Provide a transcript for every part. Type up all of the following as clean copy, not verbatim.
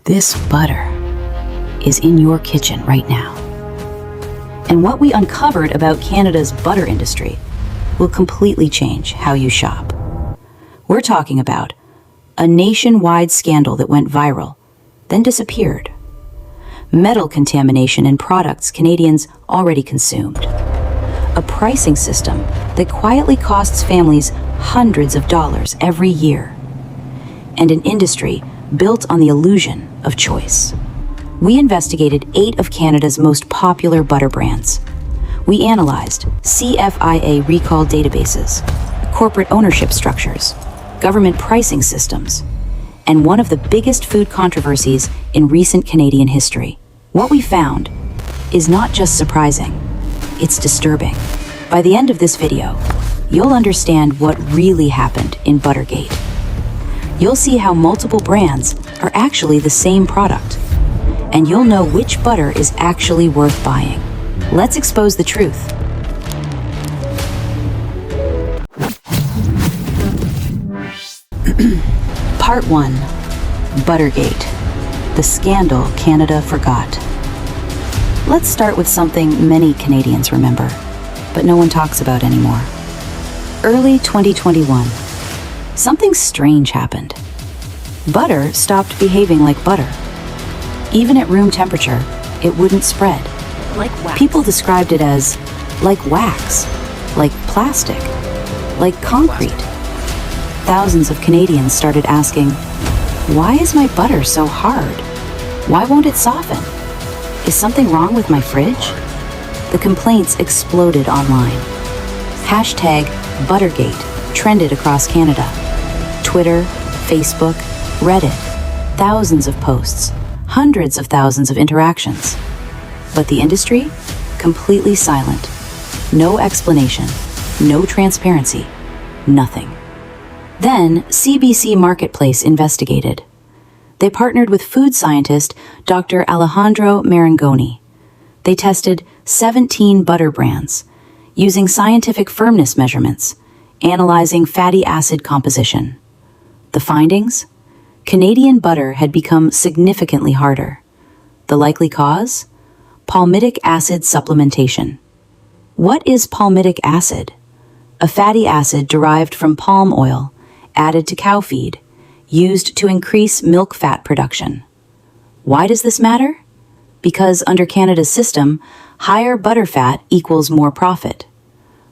This butter is in your kitchen right now. And what we uncovered about Canada's butter industry will completely change how you shop. We're talking about a nationwide scandal that went viral, then disappeared. Metal contamination in products Canadians already consumed. A pricing system that quietly costs families hundreds of dollars every year. And an industry built on the illusion of choice. We investigated 8 of Canada's most popular butter brands. We analyzed CFIA recall databases, corporate ownership structures, government pricing systems, and one of the biggest food controversies in recent Canadian history. What we found is not just surprising, it's disturbing. By the end of this video, you'll understand what really happened in Buttergate. You'll see how multiple brands are actually the same product, and you'll know which butter is actually worth buying. Let's expose the truth. Part 1. Buttergate, the scandal Canada forgot. Let's start with something many Canadians remember, but no one talks about anymore. Early 2021. Something strange happened. Butter stopped behaving like butter. Even at room temperature, it wouldn't spread. Like wax. People described it as like wax, like plastic, like concrete. Thousands of Canadians started asking, why is my butter so hard? Why won't it soften? Is something wrong with my fridge? The complaints exploded online. Hashtag Buttergate trended across Canada. Twitter, Facebook, Reddit, thousands of posts, hundreds of thousands of interactions. But the industry? Completely silent. No explanation, no transparency, nothing. Then CBC Marketplace investigated. They partnered with food scientist Dr. Alejandro Marangoni. They tested 17 butter brands, using scientific firmness measurements, analyzing fatty acid composition. The findings? Canadian butter had become significantly harder. The likely cause? Palmitic acid supplementation. What is palmitic acid? A fatty acid derived from palm oil, added to cow feed, used to increase milk fat production. Why does this matter? Because under Canada's system, higher butter fat equals more profit.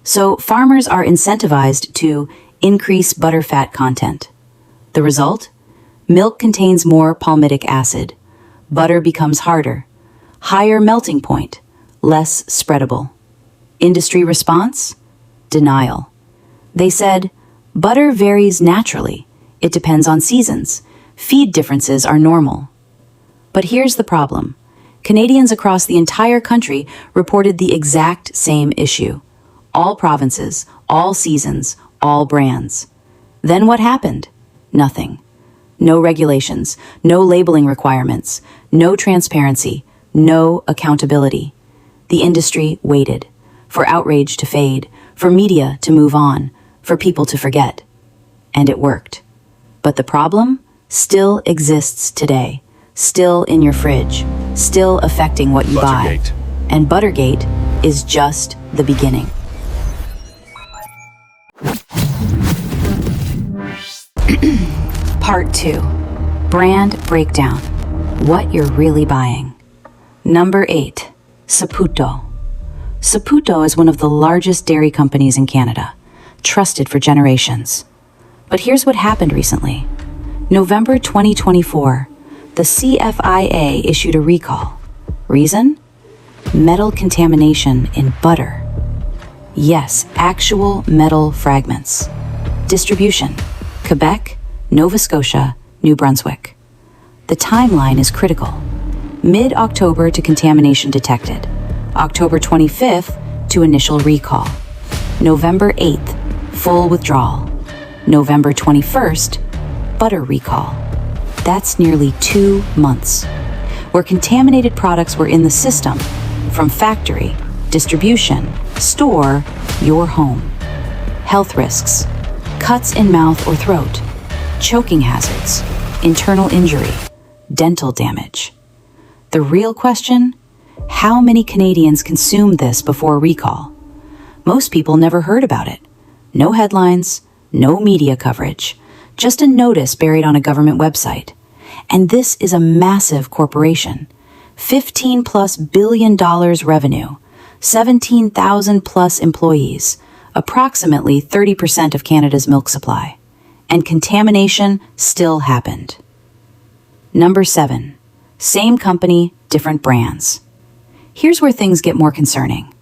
So farmers are incentivized to increase butter fat content. The result? Milk contains more palmitic acid. Butter becomes harder. Higher melting point, less spreadable. Industry response? Denial. They said, butter varies naturally. It depends on seasons. Feed differences are normal. But here's the problem. Canadians across the entire country reported the exact same issue. All provinces, all seasons, all brands. Then what happened? Nothing. No regulations, no labeling requirements, no transparency, no accountability. The industry waited for outrage to fade, for media to move on, for people to forget. And it worked. But the problem still exists today, still in your fridge, still affecting what you buy. And Buttergate is just the beginning. Part 2. Brand breakdown. What you're really buying. Number 8. Saputo. Saputo is one of the largest dairy companies in Canada, trusted for generations. But here's what happened recently. November 2024, the CFIA issued a recall. Reason? Metal contamination in butter. Yes, actual metal fragments. Distribution: Quebec, Nova Scotia, New Brunswick. The timeline is critical. Mid-October to contamination detected. October 25th to initial recall. November 8th, full withdrawal. November 21st, butter recall. That's nearly 2 months, where contaminated products were in the system, from factory, distribution, store, your home. Health risks: cuts in mouth or throat, choking hazards, internal injury, dental damage. The real question? How many Canadians consumed this before recall? Most people never heard about it. No headlines, no media coverage, just a notice buried on a government website. And this is a massive corporation. $15+ billion revenue, 17,000 plus employees, approximately 30% of Canada's milk supply. And contamination still happened. Number 7. Same company, different brands. Here's where things get more concerning.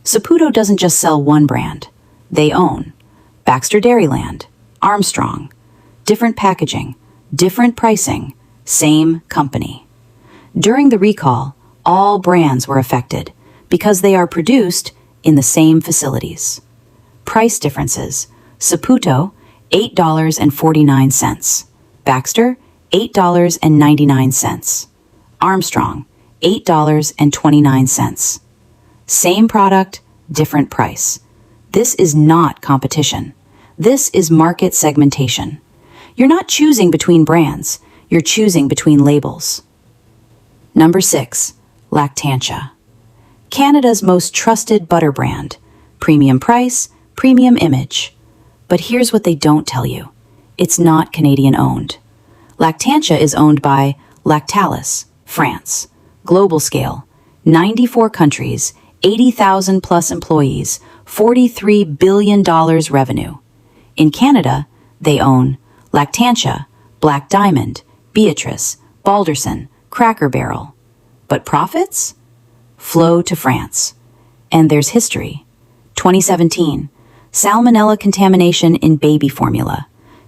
Saputo doesn't just sell one brand. They own Baxter Dairyland, Armstrong. Different packaging, different pricing, same company. During the recall, all brands were affected because they are produced in the same facilities. Price differences. Saputo, $8.49. Baxter, $8.99. Armstrong, $8.29. Same product, different price. This is not competition. This is market segmentation. You're not choosing between brands, you're choosing between labels. Number 6. Lactantia. Canada's most trusted butter brand. Premium price, premium image. But here's what they don't tell you. It's not Canadian owned. Lactantia is owned by Lactalis, France. Global scale, 94 countries, 80,000 plus employees, $43 billion revenue. In Canada, they own Lactantia, Black Diamond, Beatrice, Balderson, Cracker Barrel. But profits? Flow to France. And there's history. 2017, salmonella contamination in baby formula.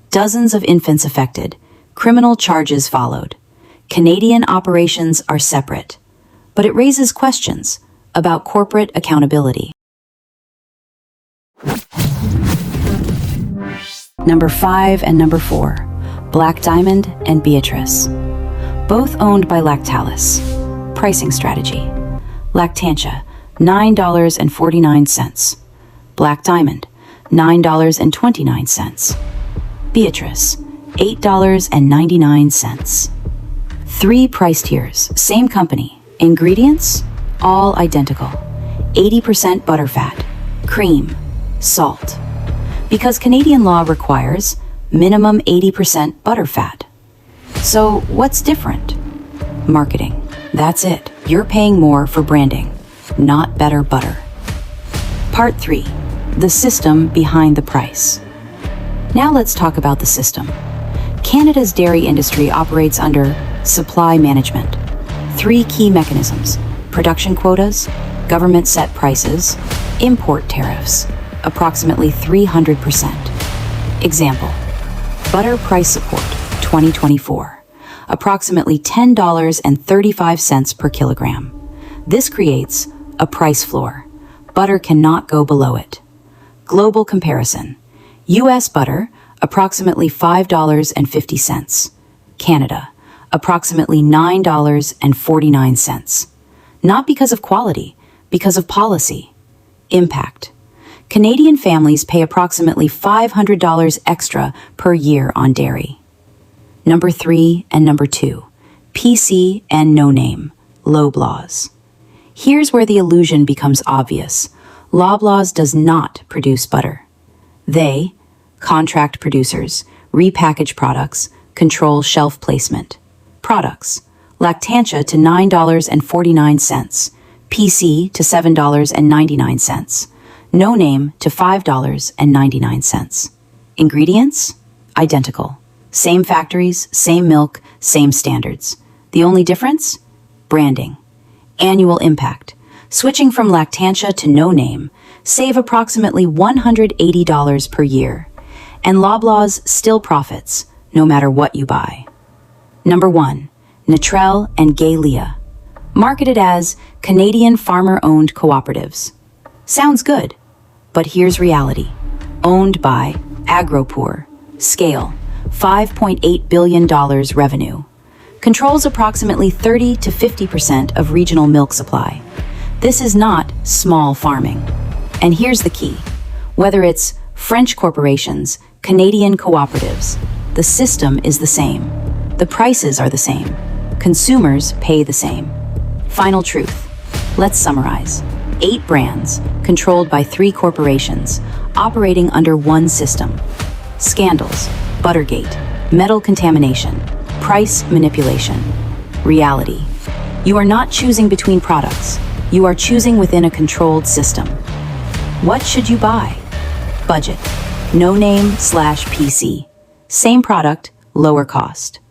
Dozens of infants affected. Criminal charges followed. Canadian operations are separate. But it raises questions about corporate accountability. Number 5 and number 4, Black Diamond and Beatrice. Both owned by Lactalis. Pricing strategy. Lactantia, $9.49. Black Diamond, $9.29. Beatrice, $8.99. 3 price tiers, same company. Ingredients, all identical. 80% butterfat, cream, salt. Because Canadian law requires minimum 80% butterfat. So what's different? Marketing. That's it. You're paying more for branding, not better butter. Part 3. The system behind the price. Now let's talk about the system. Canada's dairy industry operates under supply management. 3 key mechanisms: production quotas, government set prices, import tariffs, approximately 300%. Example, butter price support, 2024, approximately $10.35 per kilogram. This creates a price floor. Butter cannot go below it. Global comparison. U.S. butter, approximately $5.50. Canada, approximately $9.49. Not because of quality, because of policy. Impact. Canadian families pay approximately $500 extra per year on dairy. Number 3 and number 2, PC and no name, Loblaws. Here's where the illusion becomes obvious. Loblaws does not produce butter. They, contract producers, repackage products, control shelf placement. Products, Lactantia to $9.49, PC to $7.99, No Name to $5.99. Ingredients, identical. Same factories, same milk, same standards. The only difference? Branding. Annual impact. Switching from Lactantia to No Name, save approximately $180 per year. And Loblaws still profits, no matter what you buy. Number 1, Natrel and Galia. Marketed as Canadian farmer-owned cooperatives. Sounds good, but here's reality. Owned by Agropur. Scale, $5.8 billion revenue. Controls approximately 30 to 50% of regional milk supply. This is not small farming. And here's the key. Whether it's French corporations, Canadian cooperatives, the system is the same. The prices are the same. Consumers pay the same. Final truth. Let's summarize. 8 brands, controlled by 3 corporations, operating under one system. Scandals, Buttergate, metal contamination, price manipulation. Reality. You are not choosing between products. You are choosing within a controlled system. What should you buy? Budget. No name/PC. Same product, lower cost.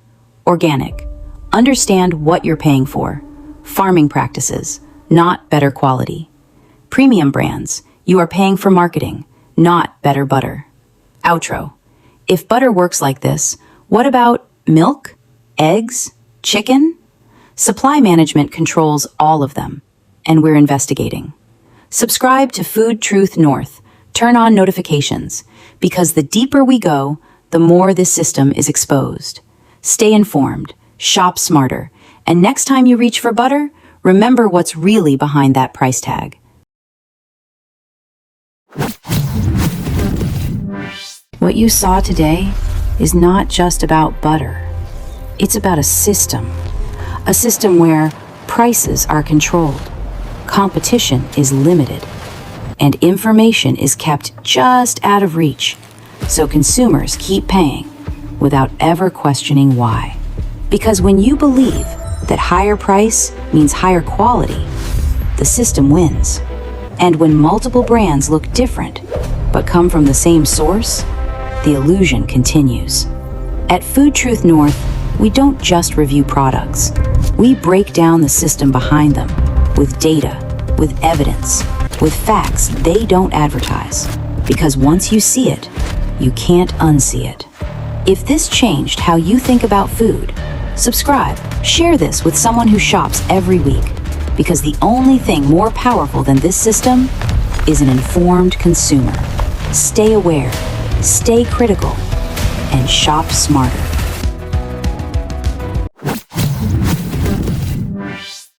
Organic. Understand what you're paying for. Farming practices, not better quality. Premium brands. You are paying for marketing, not better butter. Outro. If butter works like this, what about milk, eggs, chicken? Supply management controls all of them, and we're investigating. Subscribe to Food Truth North. Turn on notifications, because the deeper we go, the more this system is exposed. Stay informed, shop smarter, and next time you reach for butter, remember what's really behind that price tag. What you saw today is not just about butter. It's about a system where prices are controlled, competition is limited, and information is kept just out of reach, so consumers keep paying without ever questioning why. Because when you believe that higher price means higher quality, the system wins. And when multiple brands look different but come from the same source, the illusion continues. At Food Truth North, we don't just review products. We break down the system behind them with data, with evidence, with facts they don't advertise. Because once you see it, you can't unsee it. If this changed how you think about food, subscribe, share this with someone who shops every week. Because the only thing more powerful than this system is an informed consumer. Stay aware, stay critical, and shop smarter.